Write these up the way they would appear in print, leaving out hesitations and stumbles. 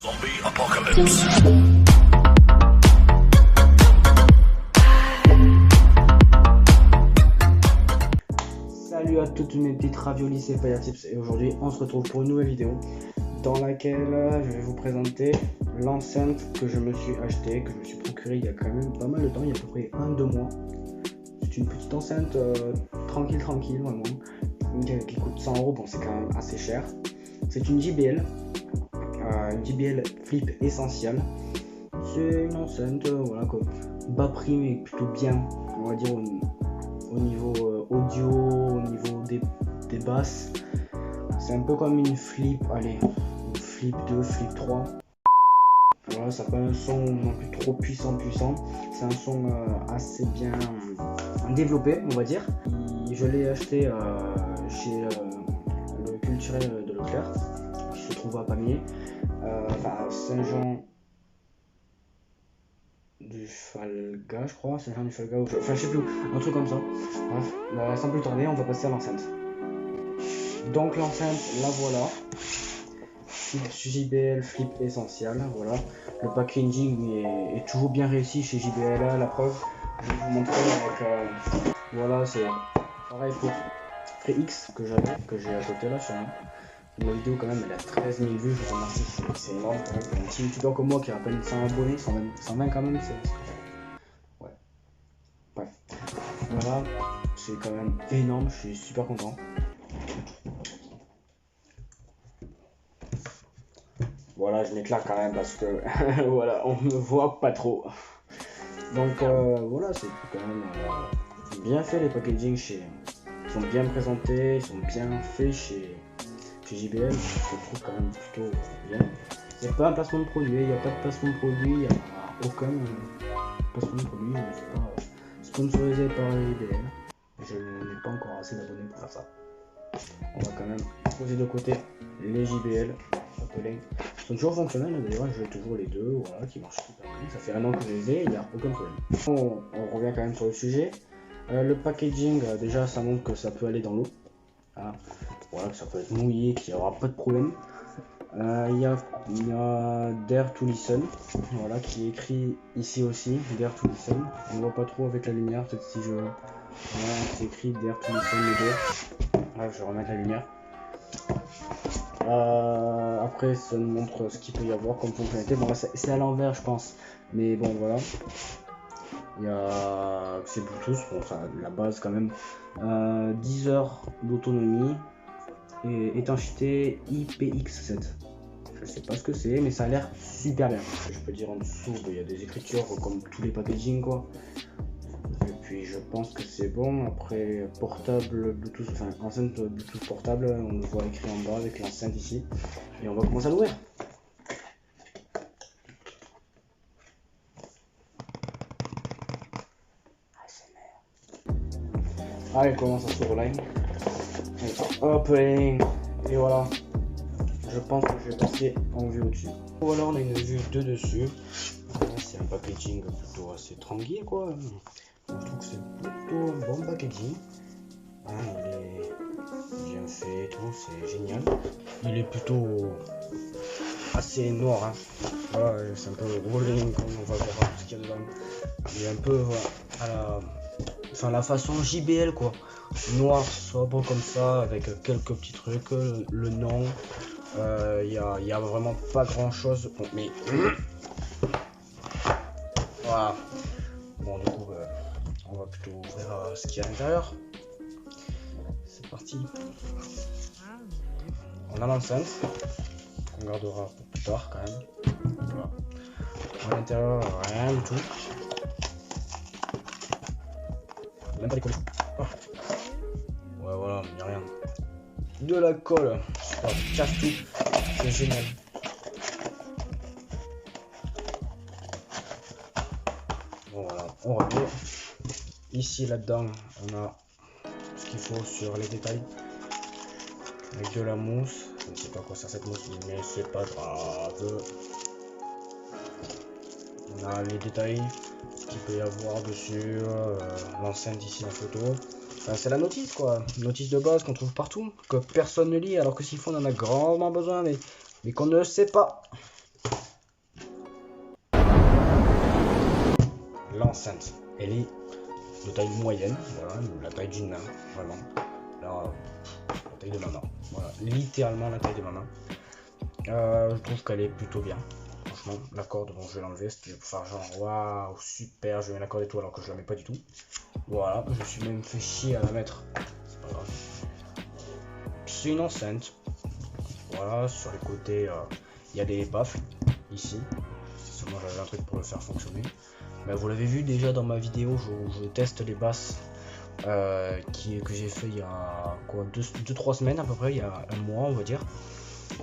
Zombie apocalypse. Salut à toutes mes petites raviolis, c'est Firetips et aujourd'hui on se retrouve pour une nouvelle vidéo dans laquelle je vais vous présenter l'enceinte que je me suis acheté, que je me suis procuré il y a quand même pas mal de temps, il y a à peu près 1-2 mois. C'est une petite enceinte tranquille vraiment, qui coûte 100 €, bon c'est quand même assez cher. C'est une JBL Flip Essential. C'est une enceinte voilà, bas prix mais plutôt bien, on va dire au niveau audio, au niveau des basses. C'est un peu comme une Flip, allez, une Flip 2, Flip 3. Voilà, ça n'a pas un son non plus trop puissant. C'est un son assez bien développé, on va dire. Je l'ai acheté chez le culturel de Leclerc, qui se trouve à Pamiers, Saint-Jean du Falga, je crois, Saint-Jean du Falga, enfin je sais plus où, un truc comme ça. Bref, sans plus tarder, on va passer à l'enceinte. Donc l'enceinte, la voilà. JBL Flip Essential, voilà. Le packaging est toujours bien réussi chez JBL, la preuve. Je vais vous montrer avec, voilà, c'est pareil pour Free X que j'ai à côté là sur moi. Ma vidéo quand même elle a 13 000 vues, je vous remercie, c'est énorme quand même. Pour un petit youtubeur comme moi qui a à peine 100 abonnés, 120 quand même, c'est... Ouais. Bref. Voilà, c'est quand même énorme, je suis super content. Voilà, je m'éclate quand même parce que voilà, on me voit pas trop. Donc voilà, c'est quand même bien fait, les packaging ils sont bien présentés, ils sont bien faits chez JBL, je trouve quand même plutôt bien. Il n'y a pas un placement de produit, il n'y a pas de placement de produit, il n'y a aucun placement de produit, je ne suis pas sponsorisé par JBL. Je n'ai pas encore assez d'abonnés pour faire ça. On va quand même poser de côté les JBL. Ils sont toujours fonctionnels, d'ailleurs j'ai toujours les deux, voilà, qui marchent super bien. Ça fait un an que je les ai, il n'y a aucun problème. On revient quand même sur le sujet. Le packaging, déjà ça montre que ça peut aller dans l'eau. Voilà, que ça peut être mouillé, qu'il n'y aura pas de problème. Il y a Dare to Listen, voilà, qui est écrit ici aussi, Dare to Listen. On voit pas trop avec la lumière, peut-être si je... Voilà, c'est écrit Dare to Listen le Dare. Voilà, je vais remettre la lumière. Après, ça nous montre ce qu'il peut y avoir comme fonctionnalité. Bon, là, c'est à l'envers, je pense. Mais bon, voilà. Il y a c'est Bluetooth, bon, ça, la base quand même. 10 heures d'autonomie et étanchéité IPX7. Je sais pas ce que c'est, mais ça a l'air super bien. Je peux dire en dessous, il y a des écritures comme tous les packaging, quoi. Et puis je pense que c'est bon. Après, portable Bluetooth, enfin enceinte Bluetooth portable, on le voit écrit en bas avec l'enceinte ici. Et on va commencer à l'ouvrir. Allez, commence à s'ouvrir là. Hop, et voilà. Je pense que je vais passer en vue au-dessus. Voilà, on a une vue de dessus. C'est un packaging plutôt assez tranquille, quoi. Je trouve que c'est plutôt un bon packaging. Il est bien fait et tout, c'est génial. Il est plutôt assez noir. Voilà, c'est un peu rolling, comme on va voir tout ce qu'il y a dedans. Il est un peu à la façon JBL, quoi. Noir, sobre comme ça, avec quelques petits trucs, le nom. Il y a vraiment pas grand chose, bon, mais voilà. Bon, du coup on va plutôt ouvrir ce qu'il y a à l'intérieur. C'est parti. On a l'enceinte qu'on gardera pour plus tard quand même. Voilà. À l'intérieur, rien du tout, même pas les colis. Oh. Ouais, voilà, il n'y a rien. De la colle, super, casse tout, c'est génial. Bon, voilà, on revient. Ici, là-dedans, on a ce qu'il faut sur les détails. Avec de la mousse. Je ne sais pas quoi sert cette mousse, mais c'est pas grave. On a les détails, ce qu'il peut y avoir dessus, l'enceinte ici en photo. Enfin, c'est la notice, quoi. Notice de base qu'on trouve partout, que personne ne lit, alors que s'il faut on en a grandement besoin, mais qu'on ne sait pas. l'enceinte, elle est de taille moyenne, voilà, la taille d'une main, vraiment. Alors, la taille de ma main, voilà, littéralement la taille de ma main. Je trouve qu'elle est plutôt bien. Franchement, la corde, bon, je vais l'enlever, c'était pour faire genre waouh, super, je mets la corde et tout, alors que je la mets pas du tout. Voilà, je me suis même fait chier à la mettre. C'est pas grave. C'est une enceinte. Voilà, sur les côtés, il y a des baffles ici. Si seulement j'avais un truc pour le faire fonctionner. Mais vous l'avez vu déjà dans ma vidéo, je teste les basses que j'ai fait il y a quoi 2-3 semaines à peu près, il y a un mois on va dire.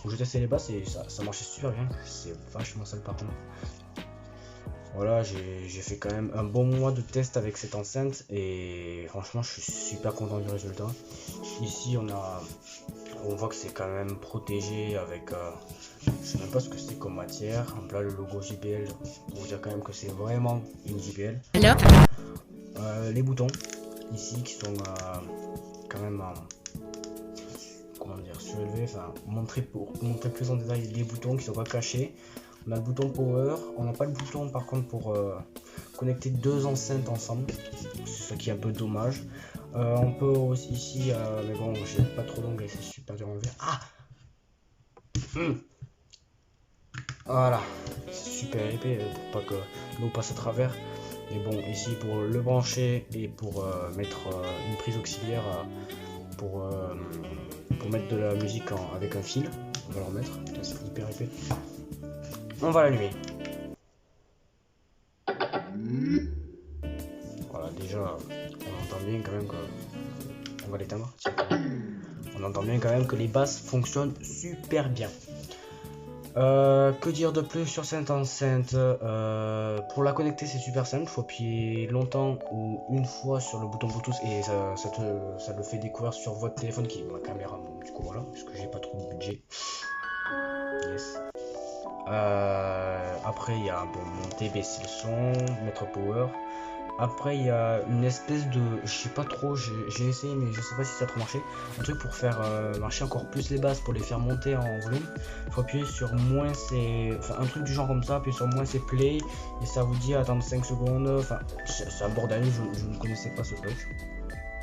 Où je testais les basses et ça marchait super bien. C'est vachement sale par contre. Voilà, j'ai fait quand même un bon mois de test avec cette enceinte et franchement je suis super content du résultat. Ici on voit que c'est quand même protégé avec je sais même pas ce que c'est comme matière. Là le logo JBL pour vous dire quand même que c'est vraiment une JBL. Les boutons ici qui sont quand même comment dire surélevés, enfin montrer plus en détail les boutons qui sont pas cachés. On a le bouton power, on n'a pas le bouton par contre pour connecter deux enceintes ensemble, c'est ça qui est un peu dommage. On peut aussi ici, mais bon j'ai pas trop d'ongles, c'est super dur à enlever. Ah voilà, c'est super épais pour pas que l'eau passe à travers. Mais bon, ici pour le brancher et pour mettre une prise auxiliaire pour mettre de la musique avec un fil, on va le remettre, c'est hyper épais. On va l'allumer. Voilà, déjà on entend bien quand même que... On va l'éteindre. On entend bien quand même que les basses fonctionnent super bien. Que dire de plus sur cette enceinte? Pour la connecter c'est super simple, il faut appuyer longtemps ou une fois sur le bouton Bluetooth et ça le fait découvrir sur votre téléphone qui est ma caméra, donc du coup voilà, parce que j'ai pas trop de budget. Yes. Après il y a monter, baisser le son, mettre power. Après il y a une espèce de, je sais pas trop, j'ai essayé mais je sais pas si ça a trop marché, un truc pour faire marcher encore plus les basses, pour les faire monter en volume. Il faut appuyer sur moins c'est, enfin un truc du genre comme ça, appuyer sur moins c'est play et ça vous dit attendre 5 secondes, enfin c'est un bordel, je ne connaissais pas ce truc.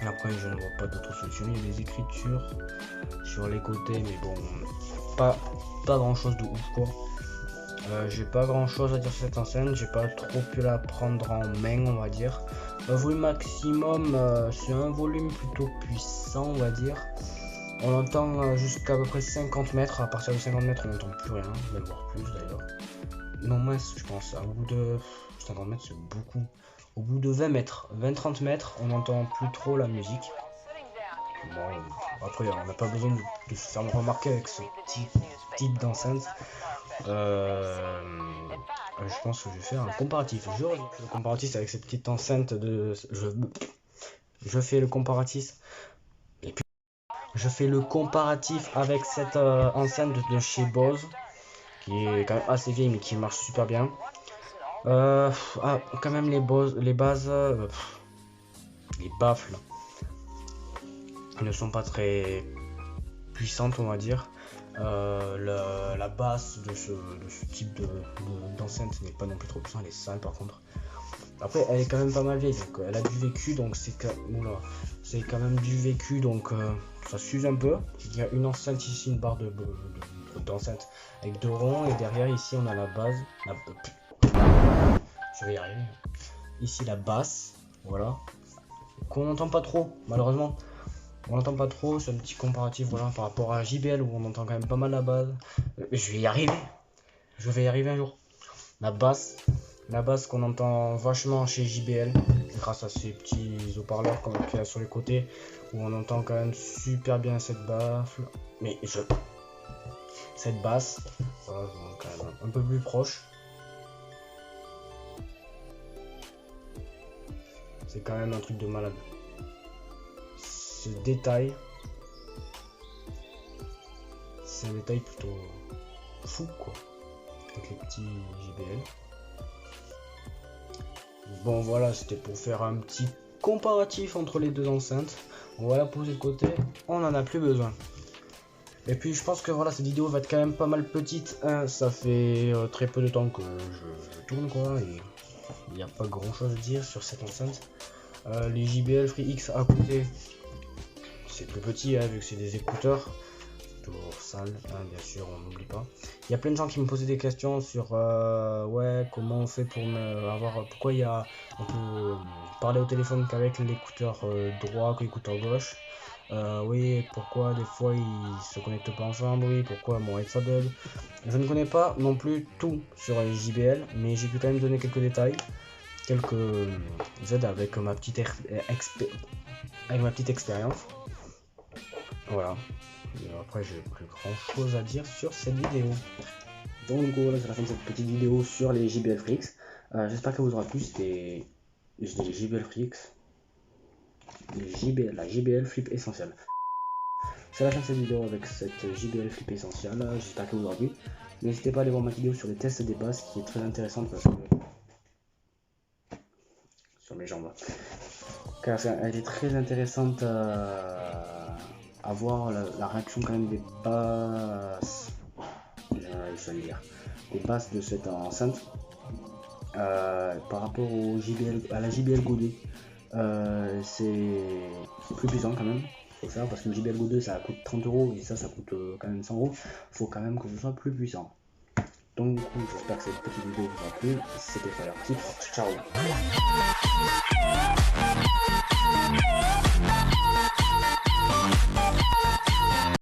Après je ne vois pas d'autre solution, il y a des écritures sur les côtés mais bon, pas grand chose de ouf quoi. J'ai pas grand chose à dire sur cette enceinte, j'ai pas trop pu la prendre en main on va dire. Le volume maximum c'est un volume plutôt puissant on va dire. On entend jusqu'à peu près 50 mètres, à partir de 50 mètres on n'entend plus rien, même voir plus d'ailleurs. Non moins je pense, au bout de 50 mètres c'est beaucoup. Au bout de 20 mètres, 20-30 mètres on n'entend plus trop la musique. Bon, après on n'a pas besoin de se faire remarquer avec ce type d'enceinte. Je pense que je vais faire un comparatif. Le comparatif avec cette petite enceinte de... Je fais le comparatif. Et puis je fais le comparatif avec cette enceinte de chez Bose, qui est quand même assez vieille mais qui marche super bien. Quand même les bases, les baffles ne sont pas très puissantes on va dire. La basse de ce type d'enceinte n'est pas non plus trop puissante, elle est sale par contre. Après elle est quand même pas mal vieille, donc elle a du vécu, donc c'est quand même du vécu, donc ça s'use un peu. Il y a une enceinte ici, une barre d'enceinte avec deux ronds, et derrière ici on a la base, je vais y arriver. Ici la basse, voilà, qu'on n'entend pas trop malheureusement. On n'entend pas trop, c'est un petit comparatif voilà, par rapport à JBL où on entend quand même pas mal la base. Je vais y arriver. Je vais y arriver un jour. La basse qu'on entend vachement chez JBL grâce à ces petits haut-parleurs qu'il y a sur les côtés où on entend quand même super bien cette baffle. Mais cette basse, voilà, quand même un peu plus proche. C'est quand même un truc de malade. Ce détail, c'est un détail plutôt fou quoi, avec les petits JBL. Bon voilà, c'était pour faire un petit comparatif entre les deux enceintes. On va la poser de côté, on en a plus besoin. Et puis je pense que voilà, cette vidéo va être quand même pas mal petite, hein. Ça fait très peu de temps que je tourne quoi, et il n'y a pas grand chose à dire sur cette enceinte. Les JBL Free X à côté, c'est plus petit vu que c'est des écouteurs. Toujours sale, bien sûr, on n'oublie pas. Il y a plein de gens qui me posaient des questions sur ouais, comment on fait pour avoir, pourquoi on peut parler au téléphone qu'avec l'écouteur droit que l'écouteur gauche. Oui, pourquoi des fois ils se connectent pas ensemble, oui, pourquoi mon headset bug. Je ne connais pas non plus tout sur les JBL, mais j'ai pu quand même donner quelques détails, quelques aides avec ma petite expérience. Voilà. Et après, j'ai plus grand chose à dire sur cette vidéo. Donc voilà, c'est la fin de cette petite vidéo sur les JBL Free X. J'espère que vous aura plu. C'était les JBL Free X. La JBL Flip Essential. C'est la fin de cette vidéo avec cette JBL Flip Essential. J'espère que vous aura plu. N'hésitez pas à aller voir ma vidéo sur les tests des basses qui est très intéressante parce que sur mes jambes. Car elle est très intéressante à voir la réaction quand même des basses. Je vais dire des basses de cette enceinte par rapport à la JBL Go 2. C'est plus puissant quand même, faut faire parce que le JBL Go 2 ça coûte 30 € et ça coûte quand même 100 €. Faut quand même que ce soit plus puissant. Donc du coup, j'espère que cette petite vidéo vous a plu. C'était Fire Tips. Ciao.